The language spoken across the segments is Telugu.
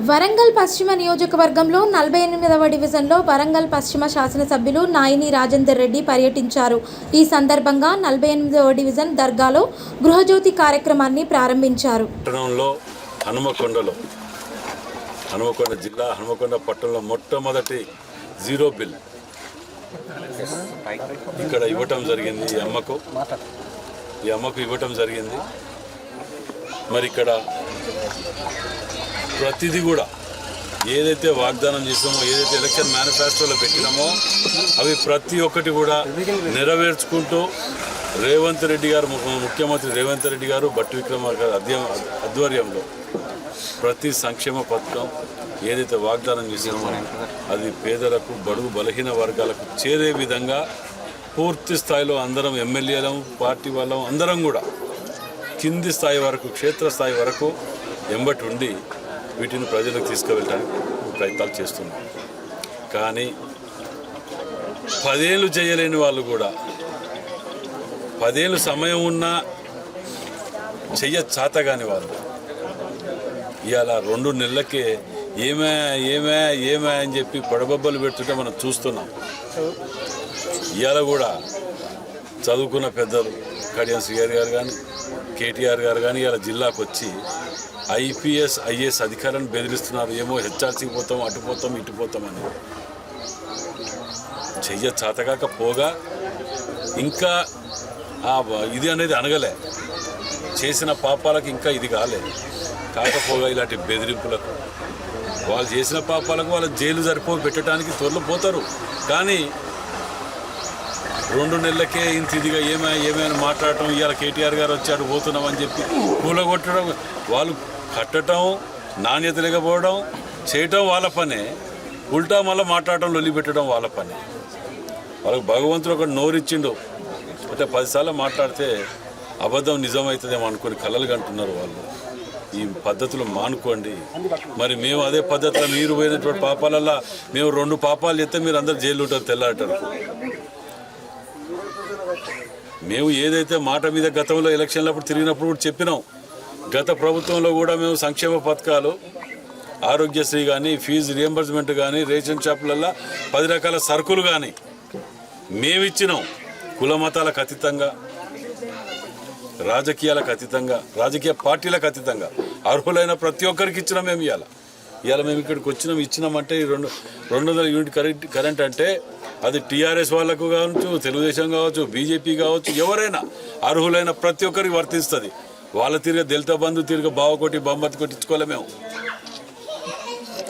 వరంగల్ పశ్చిమ నియోజకవర్గంలో 48వ డివిజన్లో వరంగల్ పశ్చిమ శాసనసభ్యులు నాయిని రాజేందర్ రెడ్డి పర్యటించారు. ఈ సందర్భంగా 48వ డివిజన్ దర్గాలో గృహజ్యోతి కార్యక్రమాన్ని ప్రారంభించారు. హనుమకొండ జిల్లా హనుమకొండ పట్టణంలో మొట్టమొదటి జీరో బిల్ ఇక్కడ ఇవ్వటం జరిగింది. ఈ అమ్మకు ఇవ్వటం జరిగింది. మరి ఇక్కడ ప్రతిదీ కూడా ఏదైతే వాగ్దానం చేసామో, ఏదైతే ఎలక్షన్ మేనిఫెస్టోలో పెట్టినామో అవి ప్రతి ఒక్కటి కూడా నెరవేర్చుకుంటూ రేవంత్ రెడ్డి గారు, ముఖ్యమంత్రి రేవంత్ రెడ్డి గారు, బట్టి విక్రమార్క ఆధ్వర్యంలో ప్రతి సంక్షేమ పథకం ఏదైతే వాగ్దానం చేసామో అది పేదలకు, బడుగు బలహీన వర్గాలకు చేరే విధంగా పూర్తి స్థాయిలో అందరం ఎమ్మెల్యేలం, పార్టీ వాళ్ళం అందరం కూడా కింది స్థాయి వరకు, క్షేత్రస్థాయి వరకు ఎంబటి ఉండి వీటిని ప్రజలకు తీసుకువెళ్ళడానికి ప్రయత్నాలు చేస్తున్నాం. కానీ 10 ఏళ్ళు చేయలేని వాళ్ళు కూడా 10 ఏళ్ళు సమయం ఉన్నా చాతగాని వాళ్ళు ఇవాళ 2 నెలలకే ఏమే అని చెప్పి పడబొబ్బలు పెడుతుంటే మనం చూస్తున్నాం. ఇవాళ కూడా చదువుకున్న పెద్దలు కడియం శ్రీహరి గారు కానీ, కేటీఆర్ గారు కానీ ఇవాళ జిల్లాకు వచ్చి IPS, IAS అధికారాన్ని బెదిరిస్తున్నారు. ఏమో హెచ్ఆర్సీకి పోతాం, అటుపోతాం, ఇటుపోతామని చాతకాకపోగా ఇంకా ఇది అనేది అనగలే. చేసిన పాపాలకు ఇంకా ఇది కాకపోగా ఇలాంటి బెదిరింపులకు, వాళ్ళు చేసిన పాపాలకు వాళ్ళ జైలు పెట్టడానికి త్వరలో పోతారు. కానీ 2 నెలలకే ఇంత ఇదిగా ఏమైనా మాట్లాడటం, ఇవాళ కేటీఆర్ గారు వచ్చాడు పోతున్నామని చెప్పి కూలగొట్టడం, వాళ్ళు కట్టడం, నాణ్యత లేకపోవడం చేయటం వాళ్ళ పనే. ఉల్టా మళ్ళీ మాట్లాడటం, లొల్లి పెట్టడం వాళ్ళ పనే. వాళ్ళకి భగవంతుడు ఒక నోరిచ్చిండు అంటే 10 సార్లు మాట్లాడితే అబద్ధం నిజమవుతుందేమో అనుకుని కలలు కంటున్నారు వాళ్ళు. ఈ పద్ధతులు మానుకోండి. మరి మేము అదే పద్ధతిలో మీరు పోయినటువంటి పాపాలల్లో మేము 2 పాపాలు చేస్తే మీరు అందరు జైలు ఉంటారు తెల్లాటారు. మేము ఏదైతే మాట మీద గతంలో ఎలక్షన్లప్పుడు తిరిగినప్పుడు కూడా చెప్పినాం. గత ప్రభుత్వంలో కూడా మేము సంక్షేమ పథకాలు, ఆరోగ్యశ్రీ కానీ, ఫీజు రియంబర్స్మెంట్ కానీ, రేషన్ షాపులలో 10 రకాల సరుకులు కానీ మేమిచ్చినాం. కుల మతాలకు అతీతంగా, రాజకీయాలకు అతీతంగా, రాజకీయ పార్టీలకు అతీతంగా అర్హులైన ప్రతి ఒక్కరికి ఇచ్చినాం. మేము ఇవాళ మేము ఇక్కడికి ఇచ్చినామంటే 200 యూనిట్ కరెంట్ అంటే అది టీఆర్ఎస్ వాళ్ళకు కావచ్చు, తెలుగుదేశం కావచ్చు, బీజేపీ కావచ్చు, ఎవరైనా అర్హులైన ప్రతి ఒక్కరికి వర్తిస్తుంది. వాళ్ళ తిరిగి దళిత బంధు తిరిగి బావకోటి, బొమ్మతి కొట్టి ఇచ్చుకోలే. మేము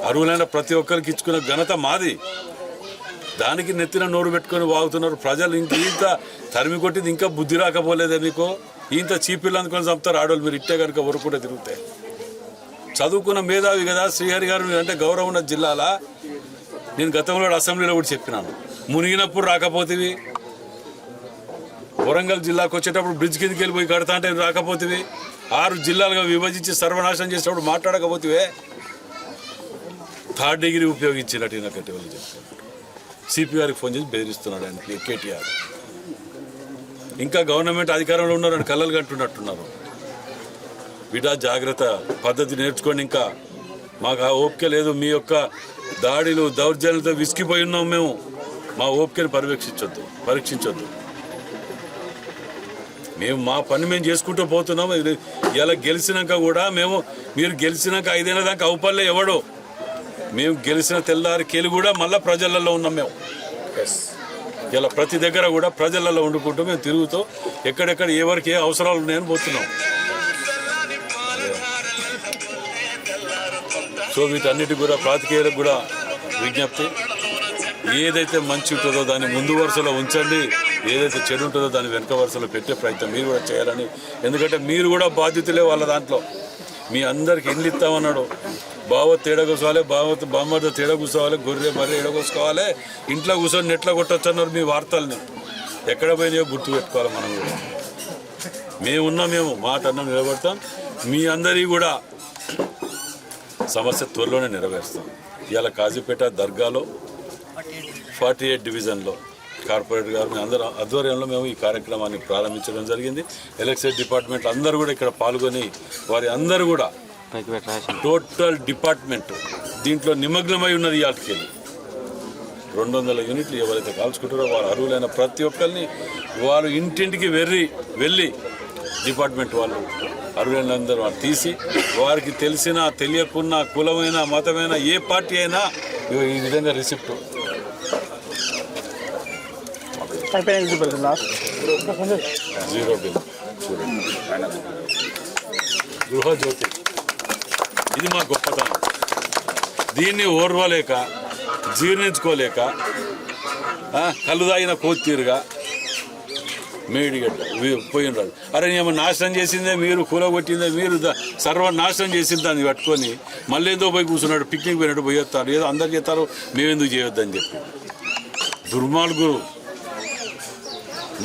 అర్హులైన ప్రతి ఒక్కరికి ఇచ్చుకున్న ఘనత మాది. దానికి నెత్తిన నోరు పెట్టుకొని వాగుతున్నారు ప్రజలు. ఇంత తరిమి కొట్టింది ఇంకా బుద్ధి రాకపోలేదే మీకు? ఇంత చీపిల్లు అందుకొని చంపుతారు ఆడవాళ్ళు. మీరు ఇట్టే కనుక ఊరుకుంటే తిరుగుతాయి. చదువుకున్న మేధావి కదా శ్రీహరి గారు, అంటే గౌరవం ఉన్న జిల్లాల. నేను గతంలో అసెంబ్లీలో కూడా చెప్పినాను, మునిగినప్పుడు రాకపోతేవి, వరంగల్ జిల్లాకు వచ్చేటప్పుడు బ్రిడ్జ్ కిందకి వెళ్ళిపోయి కడతా అంటే రాకపోతేవి, 6 జిల్లాలుగా విభజించి సర్వనాశనం చేసేటప్పుడు మాట్లాడకపోతేవే, 3rd డిగ్రీ ఉపయోగించినట్టు నాకంటే వాళ్ళు చెప్తారు. సిపిఆర్కి ఫోన్ చేసి బెదిరిస్తున్నాడు ఆయన కేటీఆర్. ఇంకా గవర్నమెంట్ అధికారంలో ఉన్నారని కళ్ళలు కంటున్నట్టున్నారు. బిడ్డ జాగ్రత్త, పద్ధతి నేర్చుకోండి. ఇంకా మాకు ఆ ఓపిక లేదు. మీ యొక్క దాడులు, దౌర్జన్యాలతో విసిగిపోయి ఉన్నాం మేము. మా ఓపికని పరీక్షించొద్దు. మేము మా పని మేము చేసుకుంటూ పోతున్నాం. ఇలా గెలిచినాక కూడా మీరు గెలిచినాక 5 ఏళ్ళ దాకా అవుపల్లే ఎవడో. మేము గెలిచిన తెల్లారికేలు కూడా మళ్ళీ ప్రజలలో ఉన్నాం. మేము ఇలా ప్రతి దగ్గర కూడా ప్రజలలో వండుకుంటూ మేము తిరుగుతూ ఎక్కడెక్కడ ఎవరికి ఏ అవసరాలు ఉన్నాయని పోతున్నాం. సో వీటన్నిటి కూడా ప్రాతికేయులకు కూడా విజ్ఞప్తి, ఏదైతే మంచి ఉంటుందో దాన్ని ముందు వరుసలో ఉంచండి, ఏదైతే చెడు ఉంటుందో దాన్ని వెనక వరుసలో పెట్టే ప్రయత్నం మీరు కూడా చేయాలని. ఎందుకంటే మీరు కూడా బాధ్యతలే వాళ్ళ దాంట్లో. మీ అందరికి ఎన్ని ఇస్తామన్నాడు, బావత్ తేడా కూర్చోవాలి, బామ్మతో తేడా కూర్చోవాలి, గొర్రె బర్రె ఎడగోసుకోవాలి, ఇంట్లో కూర్చొని నెట్లో కొట్టచ్చు అన్నారు మీ వార్తల్ని. ఎక్కడ పోయినాయో గుర్తు పెట్టుకోవాలి. మనం కూడా మేము మాట అన్నం నిలబడతాం. మీ అందరికీ కూడా సమస్య త్వరలోనే నెరవేరుస్తాం. ఇవాళ కాజీపేట దర్గాలో 48 డివిజన్లో కార్పొరేటర్ గారు అందరూ ఆధ్వర్యంలో మేము ఈ కార్యక్రమాన్ని ప్రారంభించడం జరిగింది. ఎలక్షన్ డిపార్ట్మెంట్ అందరూ కూడా ఇక్కడ పాల్గొని వారి అందరూ కూడా టోటల్ డిపార్ట్మెంట్ దీంట్లో నిమగ్నమై ఉన్నది ఇవాళకి 200 యూనిట్లు ఎవరైతే కాల్చుకుంటారో వారు అర్హులైన ప్రతి ఒక్కరిని వారు ఇంటింటికి వెళ్ళి డిపార్ట్మెంట్ వాళ్ళు అర్హులైనందరూ వాళ్ళు తీసి వారికి తెలిసిన తెలియకున్న కులమైన మతమైన ఏ పార్టీ అయినా ఈ విధంగా రిసిప్ట్ జీరో బిల్ చూడండి. గృహజ్యోతి ఇది మా గొప్పతనం. దీన్ని ఓర్వలేక జీర్ణించుకోలేక కళ్ళు తాగిన కోత్తీరుగా మేడిగడ్డ పోయినరాదు. అరే ఏమో నాశనం చేసిందే మీరు, కూలగొట్టిందే మీరు, సర్వనాశనం చేసింది దాన్ని పట్టుకొని మళ్ళీ ఏదో పోయి కూర్చున్నాడు, పిక్నిక్ పోయినట్టు పోయేస్తారు, ఏదో అందరు చేస్తారు, మేమెందుకు చేయొద్దని చెప్పి దుర్మార్గులు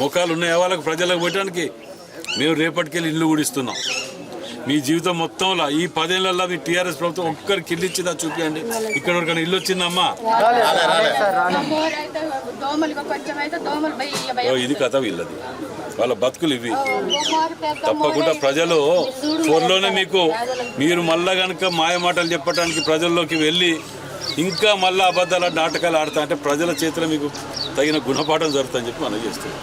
ముఖాలు ఉన్నాయి వాళ్ళకు ప్రజలకు పెట్టడానికి. మేము రేపటికెళ్ళి ఇల్లు కూడా ఇస్తున్నాం. మీ జీవితం మొత్తంలో ఈ 10 ఏళ్లలో మీ టీఆర్ఎస్ ప్రభుత్వం ఒక్కరికి ఇల్లు ఇచ్చిందా చూపించండి. ఇక్కడ వరకు ఇల్లు వచ్చిందమ్మా? ఇది కథ వీళ్ళది, వాళ్ళ బతుకులు ఇవి. తప్పకుండా ప్రజలు త్వరలోనే మీరు మళ్ళా కనుక మాయమాటలు చెప్పడానికి ప్రజల్లోకి వెళ్ళి ఇంకా మళ్ళీ అబద్ధాల నాటకాలు ఆడతా అంటే ప్రజల చేతిలో మీకు తగిన గుణపాఠం జరుగుతుందని చెప్పి మనం చేస్తున్నాం.